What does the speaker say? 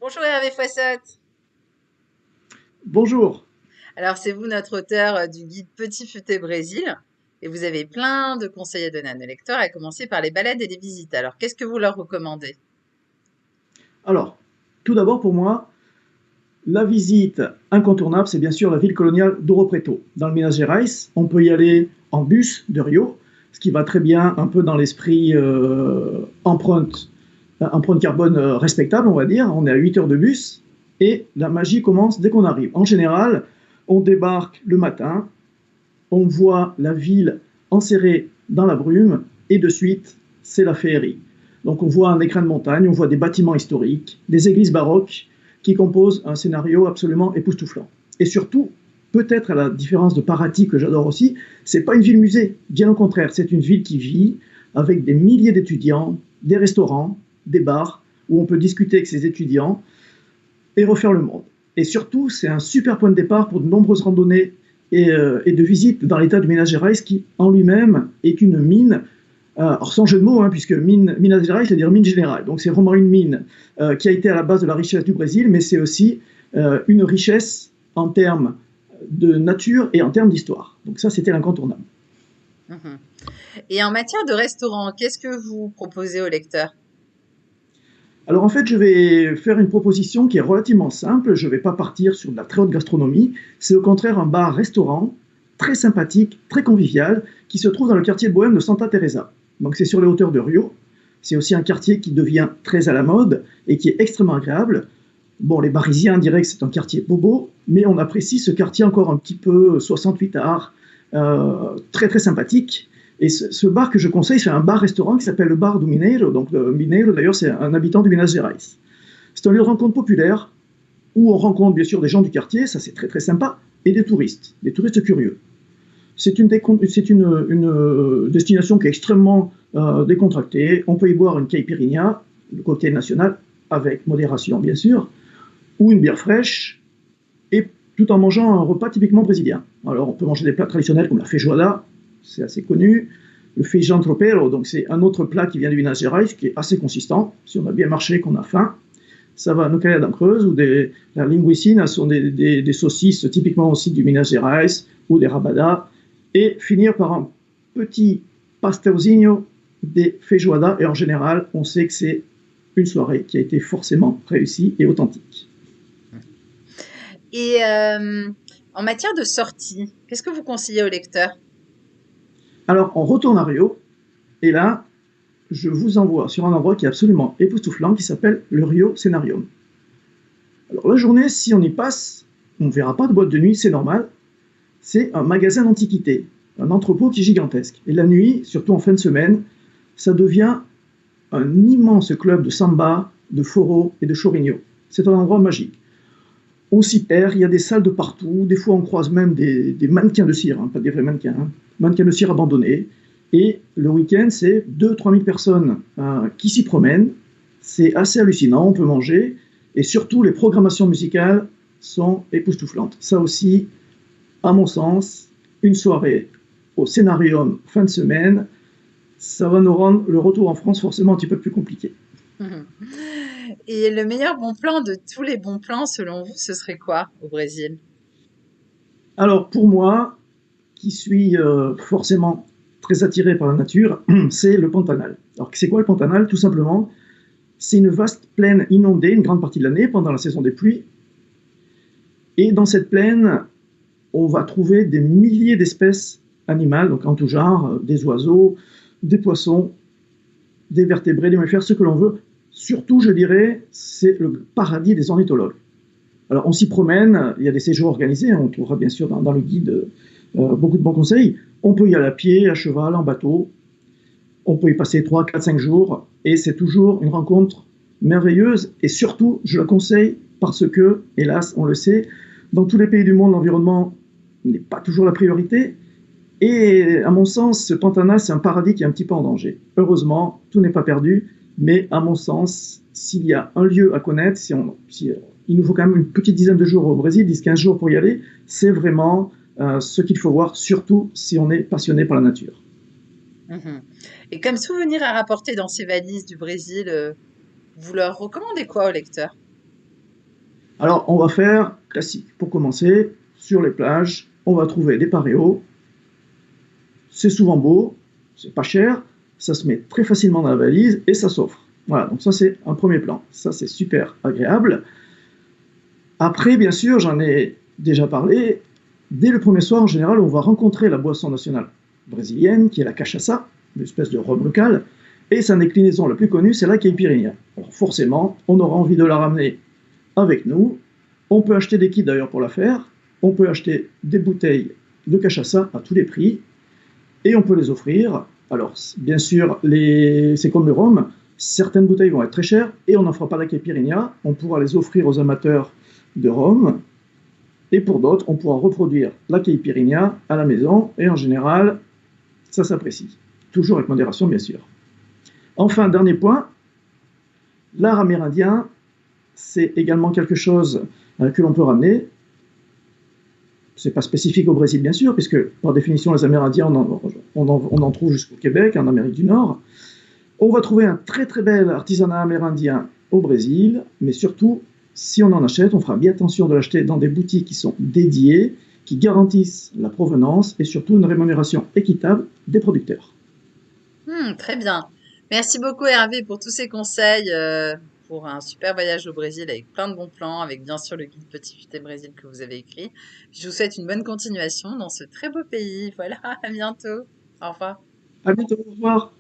Bonjour Hervé Foissette. Bonjour. Alors c'est vous notre auteur du guide Petit Futé Brésil et vous avez plein de conseils à donner à nos lecteurs, à commencer par les balades et les visites. Alors qu'est-ce que vous leur recommandez? Alors, tout d'abord pour moi, la visite incontournable, c'est bien sûr la ville coloniale d'Ouro Preto. Dans le Minas Gerais, on peut y aller en bus de Rio, ce qui va très bien un peu dans l'esprit empreinte carbone respectable, on va dire. On est à 8 heures de bus et la magie commence dès qu'on arrive. En général, on débarque le matin, on voit la ville enserrée dans la brume et de suite, c'est la féerie. Donc on voit un écrin de montagne, on voit des bâtiments historiques, des églises baroques qui composent un scénario absolument époustouflant. Et surtout, peut-être à la différence de Paraty que j'adore aussi, c'est pas une ville musée, bien au contraire, c'est une ville qui vit avec des milliers d'étudiants, des restaurants, des bars où on peut discuter avec ses étudiants et refaire le monde. Et surtout, c'est un super point de départ pour de nombreuses randonnées et de visites dans l'état du Minas Gerais, qui en lui-même est une mine. Alors sans jeu de mots, puisque Minas Gerais, c'est-à-dire mine générale. Donc c'est vraiment une mine qui a été à la base de la richesse du Brésil, mais c'est aussi une richesse en termes de nature et en termes d'histoire. Donc ça, c'était l'incontournable. Mhm. Et en matière de restaurant, qu'est-ce que vous proposez aux lecteurs? Alors en fait, je vais faire une proposition qui est relativement simple. Je ne vais pas partir sur de la très haute gastronomie. C'est au contraire un bar-restaurant très sympathique, très convivial, qui se trouve dans le quartier de bohème de Santa Teresa. Donc c'est sur les hauteurs de Rio. C'est aussi un quartier qui devient très à la mode et qui est extrêmement agréable. Bon, les Parisiens diraient que c'est un quartier bobo, mais on apprécie ce quartier encore un petit peu 68 art, très très sympathique. Et ce bar que je conseille, c'est un bar-restaurant qui s'appelle le Bar do Mineiro. Donc le Mineiro, d'ailleurs, c'est un habitant du Minas Gerais. C'est un lieu de rencontre populaire où on rencontre bien sûr des gens du quartier, ça c'est très très sympa, et des touristes curieux. C'est une destination qui est extrêmement décontractée. On peut y boire une caipirinha, le cocktail national, avec modération bien sûr, ou une bière fraîche, et tout en mangeant un repas typiquement brésilien. Alors on peut manger des plats traditionnels comme la feijoada, c'est assez connu, le feijão tropeiro, donc c'est un autre plat qui vient du Minas Gerais, qui est assez consistant. Si on a bien marché, qu'on a faim, ça va nous caler la dent creuse, ou la linguicine, ce sont des saucisses typiquement aussi du Minas Gerais, ou des rabadas, et finir par un petit pastelzinho des feijoada, et en général, on sait que c'est une soirée qui a été forcément réussie et authentique. Et en matière de sortie, qu'est-ce que vous conseillez aux lecteurs? Alors, on retourne à Rio, et là, je vous envoie sur un endroit qui est absolument époustouflant, qui s'appelle le Rio Scenarium. Alors, la journée, si on y passe, on ne verra pas de boîte de nuit, c'est normal. C'est un magasin d'antiquités, un entrepôt qui est gigantesque. Et la nuit, surtout en fin de semaine, ça devient un immense club de samba, de foro et de chorinho. C'est un endroit magique. On s'y perd, il y a des salles de partout, des fois on croise même des mannequins de cire, pas des vrais mannequins, mannequins de cire abandonnés. Et le week-end, c'est 2 000 à 3 000 personnes qui s'y promènent. C'est assez hallucinant, on peut manger. Et surtout, les programmations musicales sont époustouflantes. Ça aussi, à mon sens, une soirée au Scénarium fin de semaine, ça va nous rendre le retour en France forcément un petit peu plus compliqué. Et le meilleur bon plan de tous les bons plans, selon vous, ce serait quoi au Brésil? Alors pour moi, qui suis forcément très attiré par la nature, c'est le Pantanal. Alors c'est quoi le Pantanal? Tout simplement, c'est une vaste plaine inondée une grande partie de l'année pendant la saison des pluies. Et dans cette plaine, on va trouver des milliers d'espèces animales, donc en tout genre, des oiseaux, des poissons, des vertébrés, des mammifères, ce que l'on veut. Surtout, je dirais, c'est le paradis des ornithologues. Alors, on s'y promène, il y a des séjours organisés, on trouvera bien sûr dans le guide beaucoup de bons conseils. On peut y aller à pied, à cheval, en bateau. On peut y passer 3, 4, 5 jours, et c'est toujours une rencontre merveilleuse. Et surtout, je la conseille parce que, hélas, on le sait, dans tous les pays du monde, l'environnement n'est pas toujours la priorité. Et à mon sens, ce Pantanal, c'est un paradis qui est un petit peu en danger. Heureusement, tout n'est pas perdu, mais à mon sens, s'il y a un lieu à connaître, il nous faut quand même une petite dizaine de jours au Brésil, 10-15 jours pour y aller, c'est vraiment ce qu'il faut voir, surtout si on est passionné par la nature. Mhm. Et comme souvenir à rapporter dans ces valises du Brésil, vous leur recommandez quoi aux lecteurs? Alors, on va faire classique. Pour commencer, sur les plages, on va trouver des paréos. C'est souvent beau, c'est pas cher, ça se met très facilement dans la valise et ça s'offre. Voilà, donc ça c'est un premier plan. Ça c'est super agréable. Après, bien sûr, j'en ai déjà parlé. Dès le premier soir, en général, on va rencontrer la boisson nationale brésilienne, qui est la cachaça, une espèce de rhum local. Et sa déclinaison la plus connue, c'est la caipirinha. Alors forcément, on aura envie de la ramener avec nous. On peut acheter des kits d'ailleurs pour la faire. On peut acheter des bouteilles de cachaça à tous les prix. Et on peut les offrir. Alors, bien sûr, c'est comme le rhum. Certaines bouteilles vont être très chères et on n'en fera pas la caipirinha. On pourra les offrir aux amateurs de rhum. Et pour d'autres, on pourra reproduire la caipirinha à la maison. Et en général, ça s'apprécie. Toujours avec modération, bien sûr. Enfin, dernier point, l'art amérindien, c'est également quelque chose que l'on peut ramener. C'est pas spécifique au Brésil, bien sûr, puisque par définition, les Amérindiens, on en trouve jusqu'au Québec, en Amérique du Nord. On va trouver un très très bel artisanat amérindien au Brésil, mais surtout, si on en achète, on fera bien attention de l'acheter dans des boutiques qui sont dédiées, qui garantissent la provenance et surtout une rémunération équitable des producteurs. Très bien. Merci beaucoup Hervé pour tous ces conseils pour un super voyage au Brésil avec plein de bons plans, avec bien sûr le guide Petit Futé Brésil que vous avez écrit. Je vous souhaite une bonne continuation dans ce très beau pays. Voilà, à bientôt. Au revoir. À bientôt, au revoir.